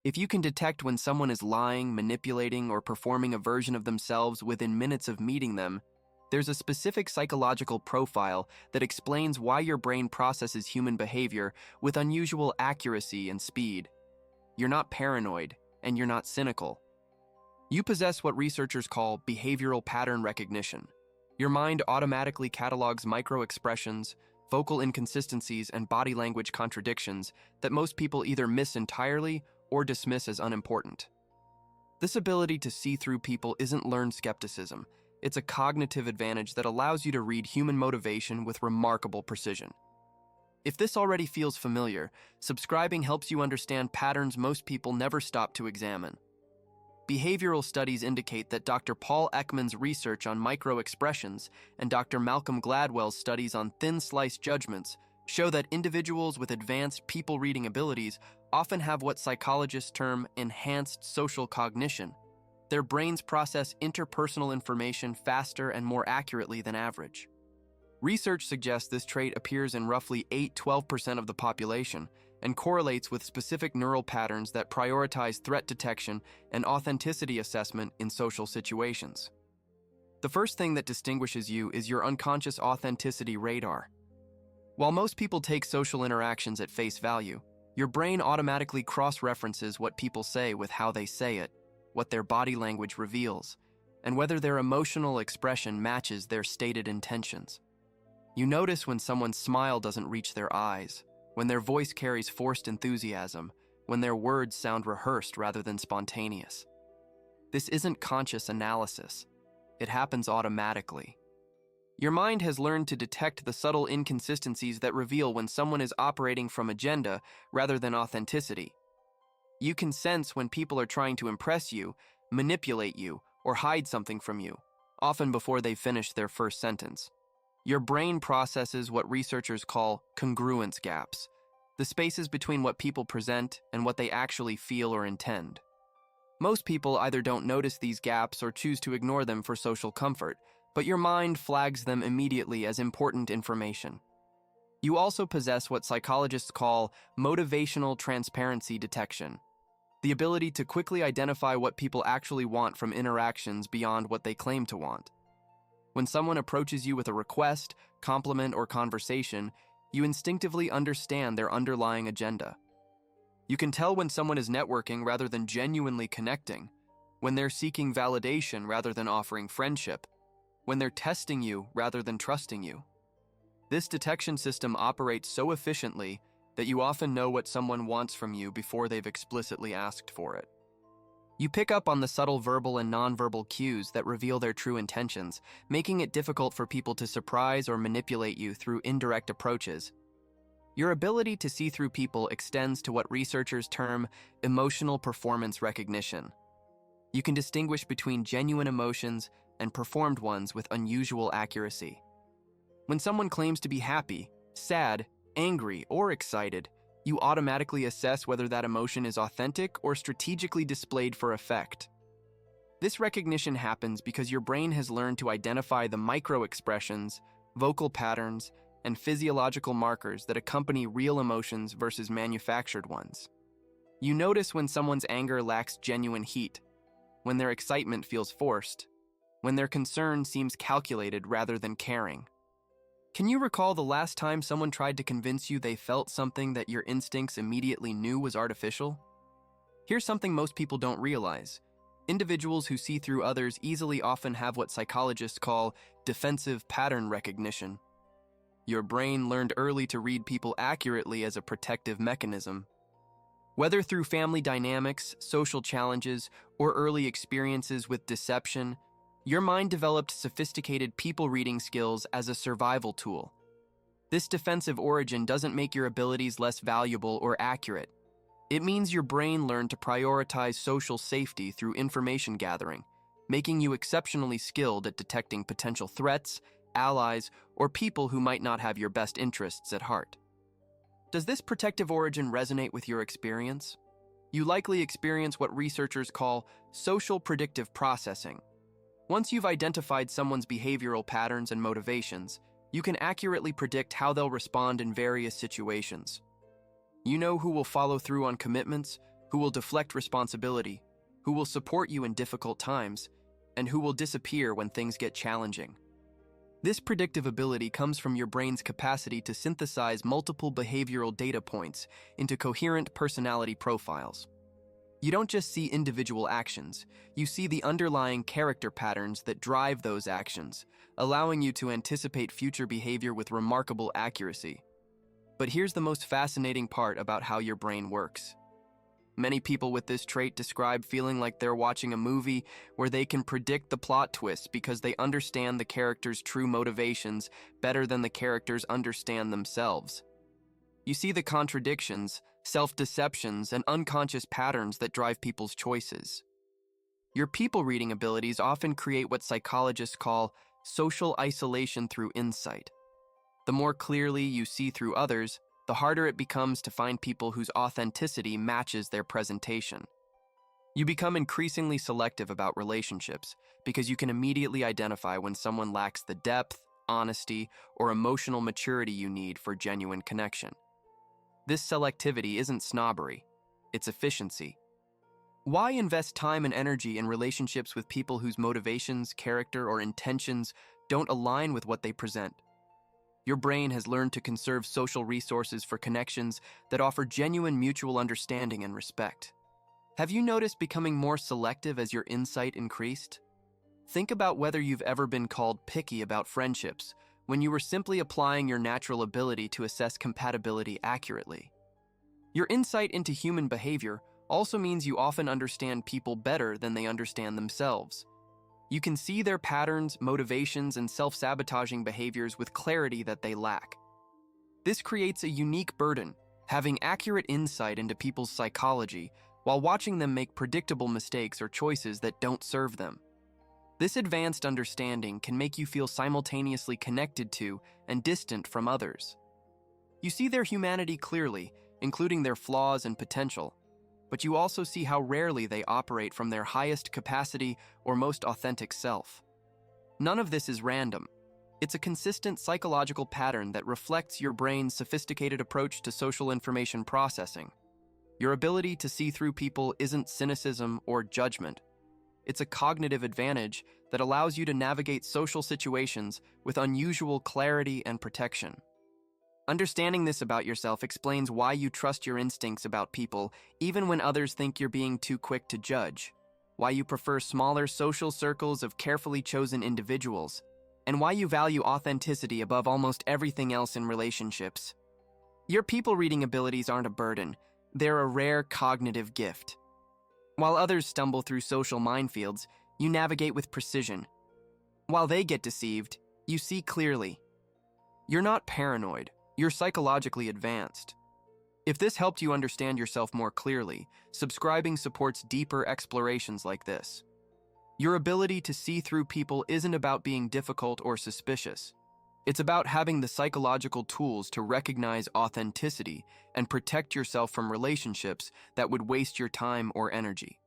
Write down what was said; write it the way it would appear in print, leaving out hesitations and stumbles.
If you can detect when someone is lying, manipulating, or performing a version of themselves within minutes of meeting them, there's a specific psychological profile that explains why your brain processes human behavior with unusual accuracy and speed. You're not paranoid, and you're not cynical. You possess what researchers call behavioral pattern recognition. Your mind automatically catalogs micro-expressions, vocal inconsistencies, and body language contradictions that most people either miss entirely or dismiss as unimportant. This ability to see through people isn't learned skepticism. It's a cognitive advantage that allows you to read human motivation with remarkable precision. If this already feels familiar, subscribing helps you understand patterns most people never stop to examine. Behavioral studies indicate that Dr. Paul Ekman's research on micro-expressions and Dr. Malcolm Gladwell's studies on thin-slice judgments show that individuals with advanced people-reading abilities often have what psychologists term enhanced social cognition. Their brains process interpersonal information faster and more accurately than average. Research suggests this trait appears in roughly 8–12% of the population and correlates with specific neural patterns that prioritize threat detection and authenticity assessment in social situations. The first thing that distinguishes you is your unconscious authenticity radar. While most people take social interactions at face value, your brain automatically cross-references what people say with how they say it, what their body language reveals, and whether their emotional expression matches their stated intentions. You notice when someone's smile doesn't reach their eyes, when their voice carries forced enthusiasm, when their words sound rehearsed rather than spontaneous. This isn't conscious analysis. It happens automatically. Your mind has learned to detect the subtle inconsistencies that reveal when someone is operating from agenda rather than authenticity. You can sense when people are trying to impress you, manipulate you, or hide something from you, often before they've finished their first sentence. Your brain processes what researchers call congruence gaps, the spaces between what people present and what they actually feel or intend. Most people either don't notice these gaps or choose to ignore them for social comfort, but your mind flags them immediately as important information. You also possess what psychologists call motivational transparency detection, the ability to quickly identify what people actually want from interactions beyond what they claim to want. When someone approaches you with a request, compliment, or conversation, you instinctively understand their underlying agenda. You can tell when someone is networking rather than genuinely connecting, when they're seeking validation rather than offering friendship, when they're testing you rather than trusting you. This detection system operates so efficiently that you often know what someone wants from you before they've explicitly asked for it. You pick up on the subtle verbal and nonverbal cues that reveal their true intentions, making it difficult for people to surprise or manipulate you through indirect approaches. Your ability to see through people extends to what researchers term emotional performance recognition. You can distinguish between genuine emotions and performed ones with unusual accuracy. When someone claims to be happy, sad, angry, or excited, you automatically assess whether that emotion is authentic or strategically displayed for effect. This recognition happens because your brain has learned to identify the micro-expressions, vocal patterns, and physiological markers that accompany real emotions versus manufactured ones. You notice when someone's anger lacks genuine heat, when their excitement feels forced, when their concern seems calculated rather than caring. Can you recall the last time someone tried to convince you they felt something that your instincts immediately knew was artificial? Here's something most people don't realize. Individuals who see through others easily often have what psychologists call defensive pattern recognition. Your brain learned early to read people accurately as a protective mechanism. Whether through family dynamics, social challenges, or early experiences with deception, your mind developed sophisticated people-reading skills as a survival tool. This defensive origin doesn't make your abilities less valuable or accurate. It means your brain learned to prioritize social safety through information gathering, making you exceptionally skilled at detecting potential threats, allies, or people who might not have your best interests at heart. Does this protective origin resonate with your experience? You likely experience what researchers call social predictive processing. Once you've identified someone's behavioral patterns and motivations, you can accurately predict how they'll respond in various situations. You know who will follow through on commitments, who will deflect responsibility, who will support you in difficult times, and who will disappear when things get challenging. This predictive ability comes from your brain's capacity to synthesize multiple behavioral data points into coherent personality profiles. You don't just see individual actions, you see the underlying character patterns that drive those actions, allowing you to anticipate future behavior with remarkable accuracy. But here's the most fascinating part about how your brain works. Many people with this trait describe feeling like they're watching a movie where they can predict the plot twists because they understand the character's true motivations better than the characters understand themselves. You see the contradictions, self-deceptions, and unconscious patterns that drive people's choices. Your people-reading abilities often create what psychologists call social isolation through insight. The more clearly you see through others, the harder it becomes to find people whose authenticity matches their presentation. You become increasingly selective about relationships because you can immediately identify when someone lacks the depth, honesty, or emotional maturity you need for genuine connection. This selectivity isn't snobbery, it's efficiency. Why invest time and energy in relationships with people whose motivations, character, or intentions don't align with what they present? Your brain has learned to conserve social resources for connections that offer genuine mutual understanding and respect. Have you noticed becoming more selective as your insight increased? Think about whether you've ever been called picky about friendships when you were simply applying your natural ability to assess compatibility accurately. Your insight into human behavior also means you often understand people better than they understand themselves. You can see their patterns, motivations, and self-sabotaging behaviors with clarity that they lack. This creates a unique burden, having accurate insight into people's psychology while watching them make predictable mistakes or choices that don't serve them. This advanced understanding can make you feel simultaneously connected to and distant from others. You see their humanity clearly, including their flaws and potential, but you also see how rarely they operate from their highest capacity or most authentic self. None of this is random. It's a consistent psychological pattern that reflects your brain's sophisticated approach to social information processing. Your ability to see through people isn't cynicism or judgment. It's a cognitive advantage that allows you to navigate social situations with unusual clarity and protection. Understanding this about yourself explains why you trust your instincts about people even when others think you're being too quick to judge, why you prefer smaller social circles of carefully chosen individuals, and why you value authenticity above almost everything else in relationships. Your people-reading abilities aren't a burden, they're a rare cognitive gift. While others stumble through social minefields, you navigate with precision. While they get deceived, you see clearly. You're not paranoid, you're psychologically advanced. If this helped you understand yourself more clearly, subscribing supports deeper explorations like this. Your ability to see through people isn't about being difficult or suspicious. It's about having the psychological tools to recognize authenticity and protect yourself from relationships that would waste your time or energy.